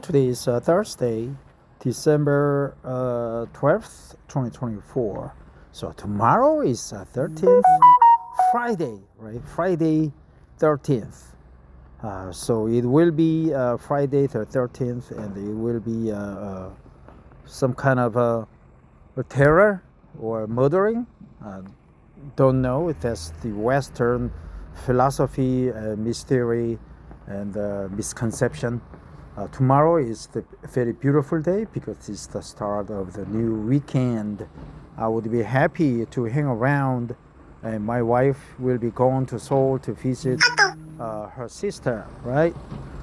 today is Thursday, December 12th, 2024. So tomorrow is 13th, Friday, right? Friday 13th. So it will be Friday the 13th, and it will be some kind of a terror or murdering. Don't know if that's the Western philosophy, mystery, and misconception. Tomorrow is the very beautiful day because it's the start of the new weekend. I would be happy to hang around, and my wife will be going to Seoul to visit her sister, right?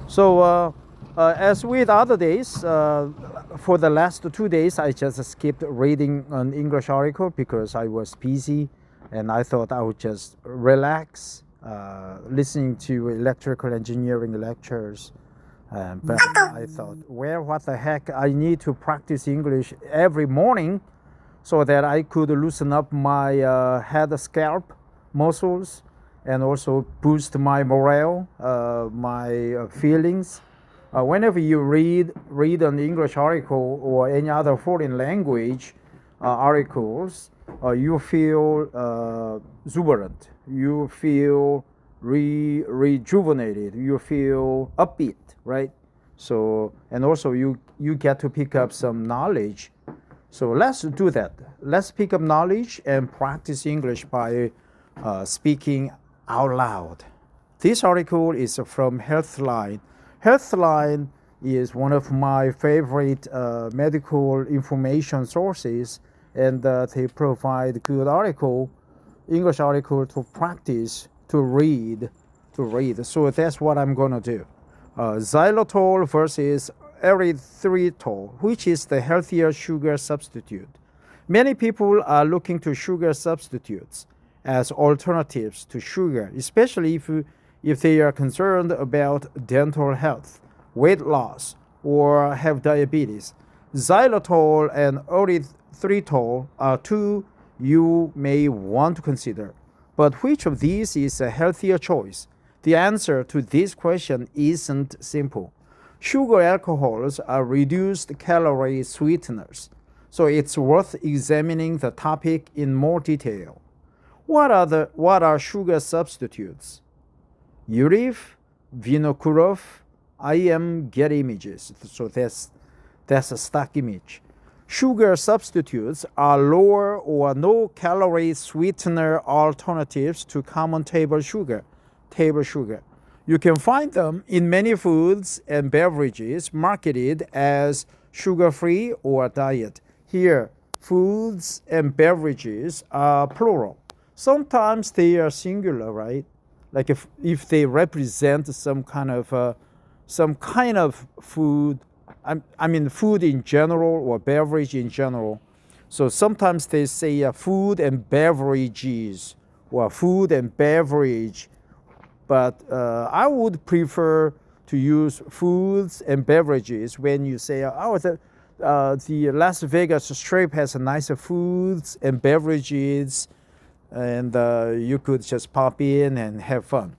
So as with other days, for the last 2 days, I just skipped reading an English article because I was busy, and I thought I would just relax, listening to electrical engineering lectures. But I thought, well, what the heck, I need to practice English every morning so that I could loosen up my head scalp muscles and also boost my morale, my feelings. Whenever you read an English article or any other foreign language articles, you feel exuberant, you feel rejuvenated, you feel upbeat, right? So, and also you get to pick up some knowledge. So let's do that. Let's pick up knowledge and practice English by speaking out loud. This article is from Healthline. Healthline is one of my favorite medical information sources, and they provide good English article to practice, to read. So that's what I'm going to do. Xylitol versus Erythritol, which is the healthier sugar substitute. Many people are looking to sugar substitutes as alternatives to sugar, especially if they are concerned about dental health, weight loss, or have diabetes. Xylitol and erythritol are two you may want to consider. But which of these is a healthier choice? The answer to this question isn't simple. Sugar alcohols are reduced calorie sweeteners, so it's worth examining the topic in more detail. What are sugar substitutes? Urif, vinokurov, I am get images, so that's a stock image. Sugar substitutes are lower or no calorie sweetener alternatives to common table sugar. You can find them in many foods and beverages marketed as sugar-free or diet. Here, foods and beverages are plural. Sometimes they are singular, right? Like if they represent some kind of food. I mean food in general or beverage in general. So sometimes they say food and beverages or food and beverage. But I would prefer to use foods and beverages when you say, the Las Vegas Strip has nice foods and beverages, and you could just pop in and have fun.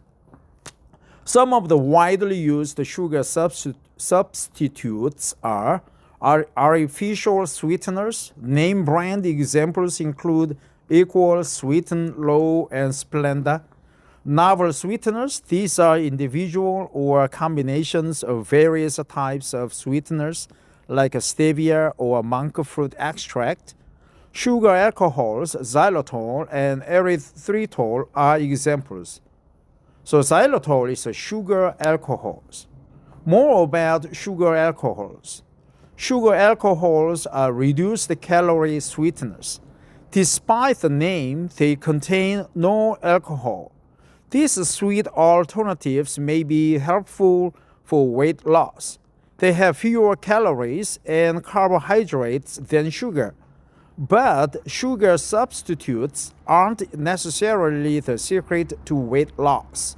Some of the widely used sugar substitutes are artificial sweeteners. Name brand examples include Equal, Sweeten, Low, and Splenda. Novel sweeteners, these are individual or combinations of various types of sweeteners like stevia or monk fruit extract. Sugar alcohols, xylitol and erythritol are examples. So xylitol is a sugar alcohols. More about sugar alcohols. Sugar alcohols are reduced calorie sweeteners. Despite the name, they contain no alcohol. These sweet alternatives may be helpful for weight loss. They have fewer calories and carbohydrates than sugar. But sugar substitutes aren't necessarily the secret to weight loss.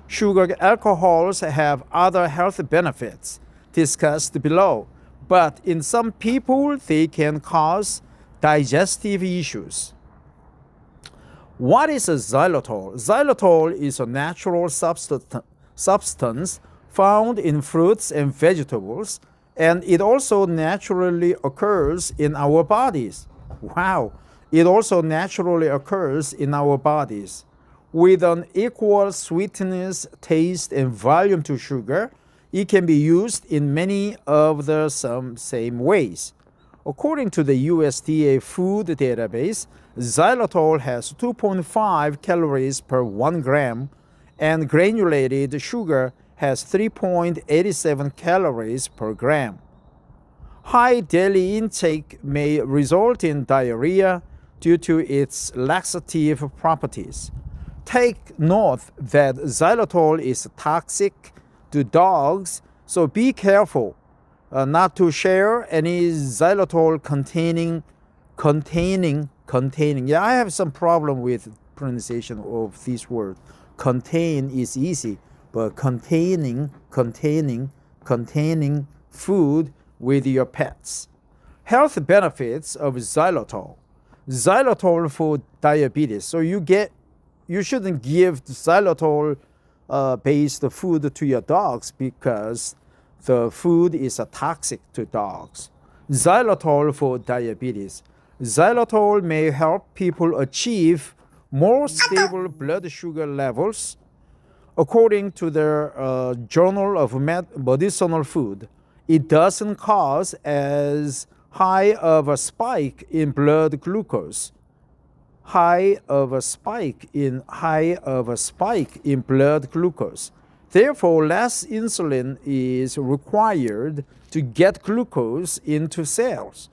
Sugar alcohols have other health benefits discussed below, but in some people they can cause digestive issues. What is a xylitol? Xylitol is a natural substance found in fruits and vegetables And it also naturally occurs in our bodies. Wow. It also naturally occurs in our bodies. With an equal sweetness, taste, and volume to sugar, it can be used in many of the same ways. According to the USDA food database, xylitol has 2.5 calories per 1 gram, and granulated sugar has 3.87 calories per gram. High daily intake may result in diarrhea due to its laxative properties. Take note that xylitol is toxic to dogs, so be careful not to share any xylitol containing. Yeah, I have some problem with pronunciation of this word. Contain is easy, but containing food with your pets. Health benefits of xylitol. Xylitol for diabetes. So you shouldn't give xylitol based food to your dogs because the food is toxic to dogs. Xylitol for diabetes. Xylitol may help people achieve more stable blood sugar levels. According to the Journal of Medicinal Food, it doesn't cause as high of a spike in blood glucose. High of a spike in blood glucose. Therefore, less insulin is required to get glucose into cells,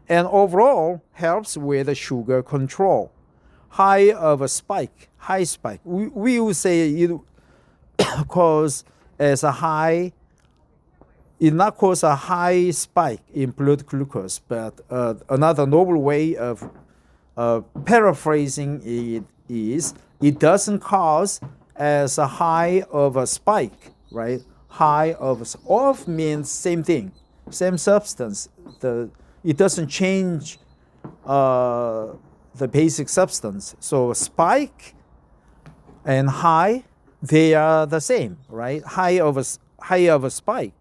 and overall helps with sugar control. High spike. We would say it cause as a high. It not cause a high spike in blood glucose, but another noble way of paraphrasing it is it doesn't cause as a high of a spike, right? High of means same thing, same substance. It doesn't change the basic substance. So spike and high, they are the same, right? High of a spike.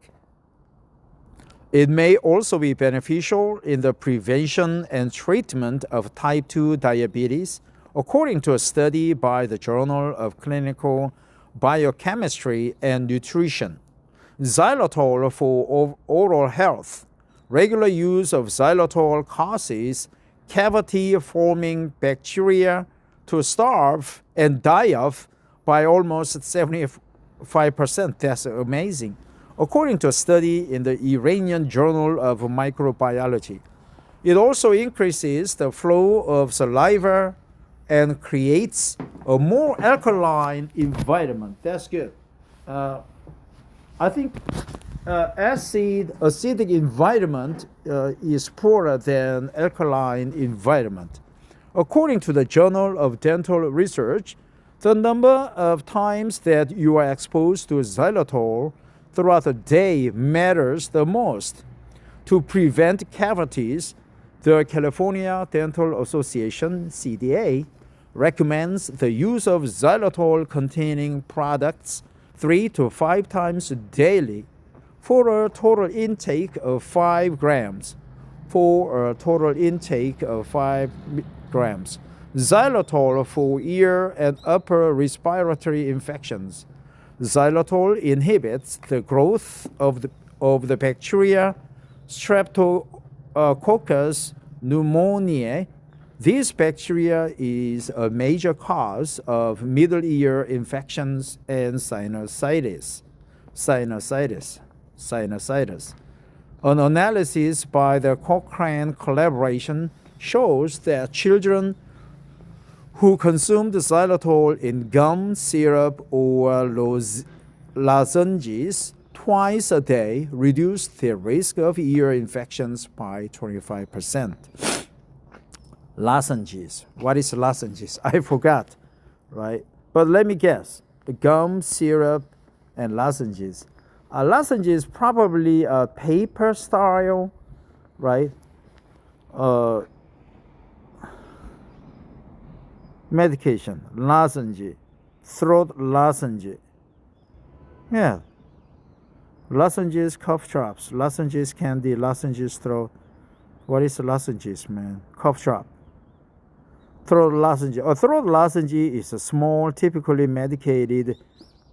It may also be beneficial in the prevention and treatment of type 2 diabetes, according to a study by the Journal of Clinical Biochemistry and Nutrition. Xylitol for oral health. Regular use of xylitol causes cavity-forming bacteria to starve and die off by almost 75%. That's amazing. According to a study in the Iranian Journal of Microbiology. It also increases the flow of saliva and creates a more alkaline environment. That's good. I think acidic environment is poorer than alkaline environment. According to the Journal of Dental Research, the number of times that you are exposed to xylitol throughout the day matters the most. To prevent cavities, the California Dental Association, CDA, recommends the use of xylitol-containing products 3 to 5 times daily for a total intake of 5 grams. Xylitol for ear and upper respiratory infections. Xylitol inhibits the growth of the bacteria Streptococcus pneumoniae. This bacteria is a major cause of middle ear infections and sinusitis. An analysis by the Cochrane collaboration shows that children who consumed xylitol in gum, syrup, or lozenges twice a day reduced their risk of ear infections by 25%. Lozenges. What is lozenges? I forgot, right? But let me guess. The gum, syrup, and lozenges. Lozenges probably a paper style, right? Medication, lozenge, throat lozenge. Yeah. Lozenges, cough drops, lozenges, candy, lozenges, throat. What is lozenges, man? Cough drop. Throat lozenge. A throat lozenge is a small, typically medicated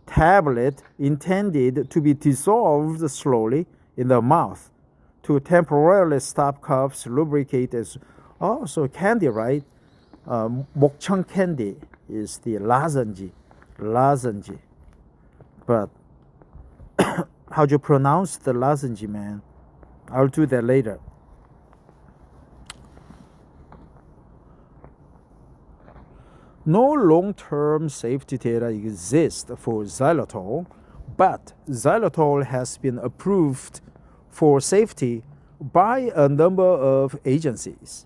tablet intended to be dissolved slowly in the mouth to temporarily stop coughs, lubricate as. Oh, so candy, right? 목청 candy is the lozenge. But how do you pronounce the lozenge, man? I'll do that later. No long-term safety data exists for xylitol, but xylitol has been approved for safety by a number of agencies.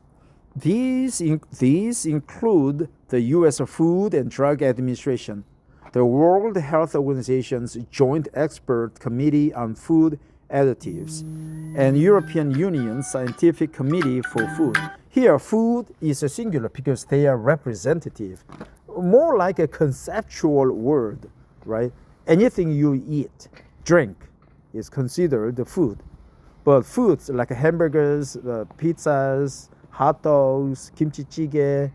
These include the U.S. Food and Drug Administration, the World Health Organization's Joint Expert Committee on Food Additives, and European Union Scientific Committee for Food. Here, food is a singular because they are representative, more like a conceptual word, right? Anything you eat, drink, is considered food. But foods like hamburgers, pizzas, hot dogs, kimchi jjigae,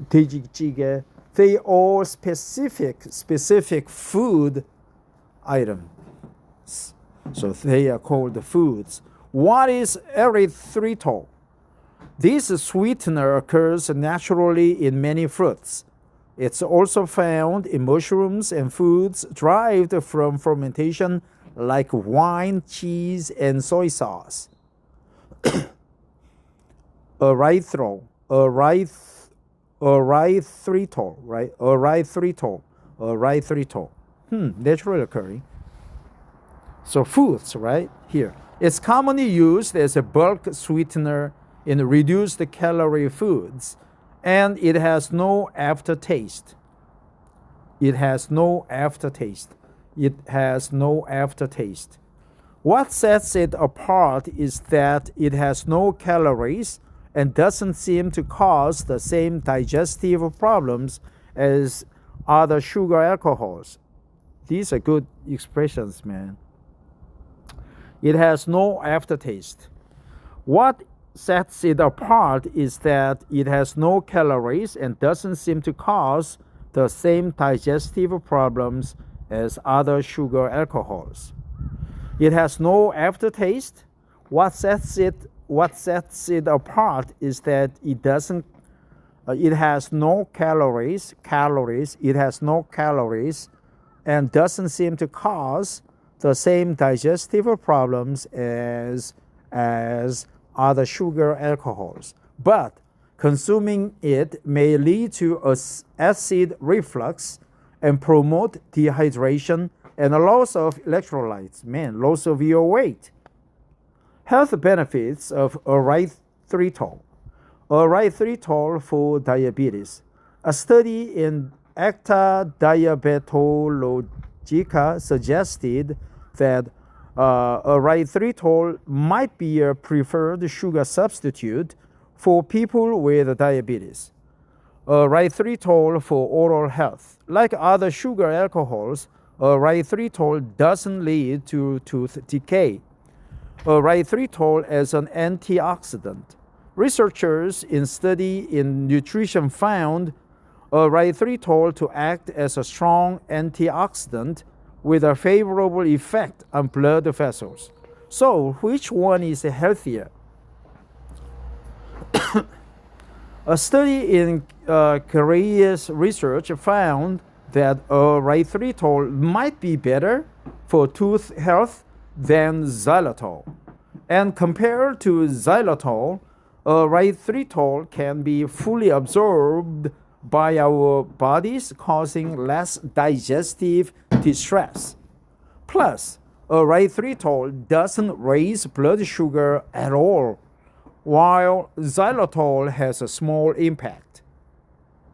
돼지찌개, they all specific food items. So they are called foods. What is erythritol? This sweetener occurs naturally in many fruits. It's also found in mushrooms and foods derived from fermentation like wine, cheese, and soy sauce. Erythritol, right? Erythritol. Naturally occurring. So foods, right? Here. It's commonly used as a bulk sweetener in reduced calorie foods, and it has no aftertaste. It has no aftertaste. What sets it apart is that it has no calories and doesn't seem to cause the same digestive problems as other sugar alcohols. These are good expressions, man. It has no aftertaste. What sets it apart is that it has no calories and doesn't seem to cause the same digestive problems as other sugar alcohols. It has no aftertaste. What sets it apart is that it has no calories. It has no calories and doesn't seem to cause the same digestive problems as other sugar alcohols. But consuming it may lead to acid reflux and promote dehydration and a loss of electrolytes. Man, loss of your weight. Health benefits of erythritol. Erythritol for diabetes. A study in Acta Diabetologica suggested that erythritol might be a preferred sugar substitute for people with diabetes. Erythritol for oral health. Like other sugar alcohols, erythritol doesn't lead to tooth decay. Erythritol as an antioxidant. Researchers in study in nutrition found erythritol to act as a strong antioxidant with a favorable effect on blood vessels. So, which one is healthier? A study in Korea's research found that erythritol might be better for tooth health than xylitol. And compared to xylitol, erythritol can be fully absorbed by our bodies, causing less digestive distress. Plus, erythritol doesn't raise blood sugar at all, while xylitol has a small impact.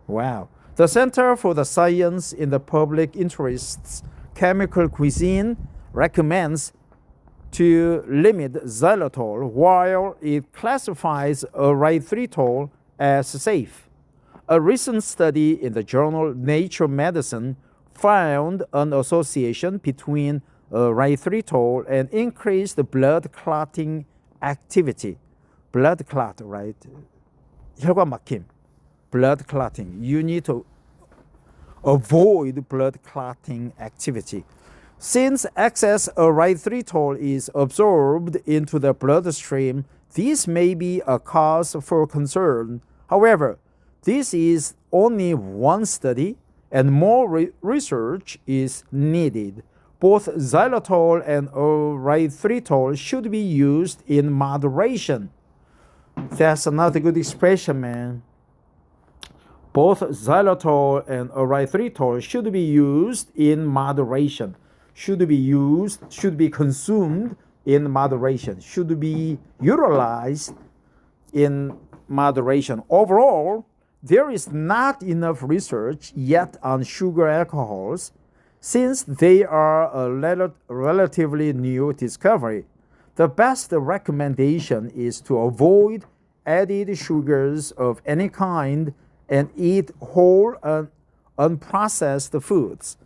Wow. The Center for the Science in the Public Interest's Chemical Cuisine recommends to limit xylitol while it classifies erythritol as safe. A recent study in the journal Nature Medicine found an association between erythritol and increased blood clotting activity. Blood clot, right? 혈관 막힘. Blood clotting. You need to avoid blood clotting activity. Since excess erythritol is absorbed into the bloodstream, this may be a cause for concern. However, this is only one study, and more research is needed. Both xylitol and erythritol should be used in moderation. That's another good expression, man. Both xylitol and erythritol should be used in moderation. Should be consumed in moderation. Should be utilized in moderation. Overall, there is not enough research yet on sugar alcohols since they are a relatively new discovery. The best recommendation is to avoid added sugars of any kind and eat whole and unprocessed foods.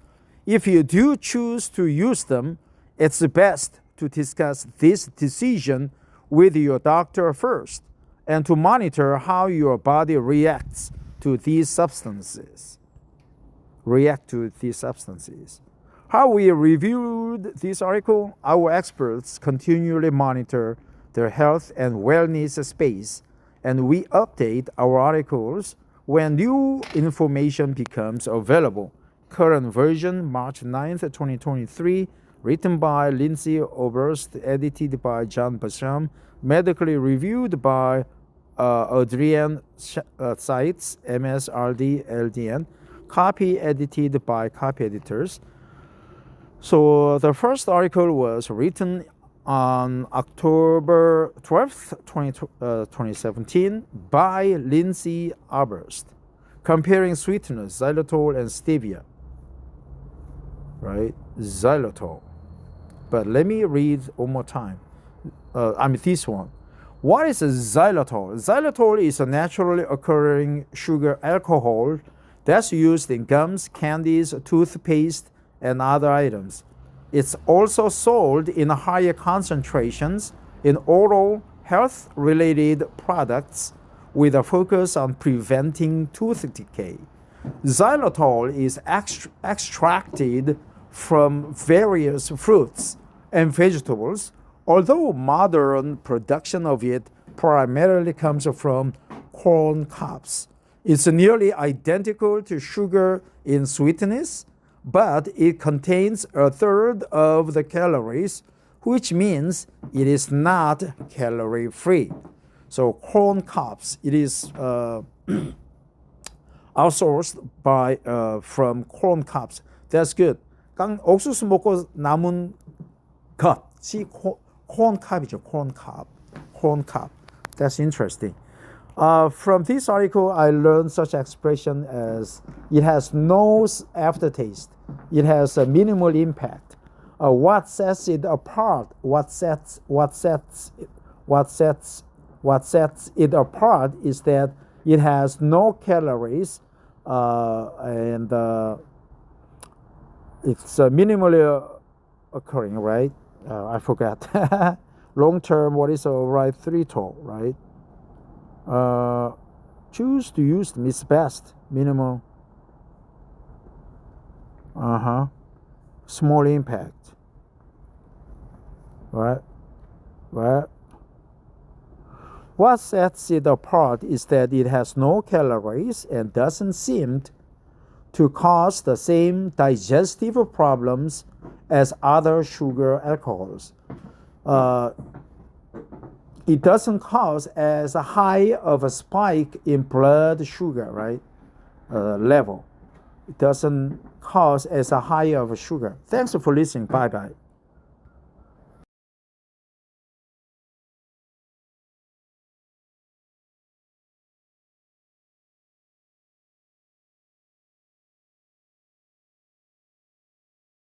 If you do choose to use them, it's best to discuss this decision with your doctor first and to monitor how your body reacts to these substances. How we reviewed this article, our experts continually monitor their health and wellness space, and we update our articles when new information becomes available. Current version, March 9th, 2023, written by Lindsay Oberst, edited by John Basham, medically reviewed by Adrian Seitz, MSRD, LDN, copy edited by copy editors. So the first article was written on October 12th, 2017 by Lindsay Oberst, comparing sweeteners, xylitol and stevia. Right? Xylitol. But let me read one more time. This one. What is xylitol? Xylitol is a naturally occurring sugar alcohol that's used in gums, candies, toothpaste, and other items. It's also sold in higher concentrations in oral health-related products with a focus on preventing tooth decay. Xylitol is extracted from various fruits and vegetables, although modern production of it primarily comes from corn cobs. It's nearly identical to sugar in sweetness, but it contains a third of the calories, which means it is not calorie-free. So corn cobs, it is outsourced from corn cobs. That's good. 옥수수 먹고 남은 겉이 corn cob이죠. corn cob. That's interesting. From this article, I learned such expression as it has no aftertaste. It has a minimal impact. What sets it apart? What sets it apart is that it has no calories and it's minimally occurring, right? I forgot. Long term, what is erythritol, right? Choose to use them is best. Minimal. Small impact. Right? What sets it apart is that it has no calories and doesn't seem to cause the same digestive problems as other sugar alcohols. It doesn't cause as high of a spike in blood sugar, right? Level. It doesn't cause as high of a sugar. Thanks for listening. Bye-bye.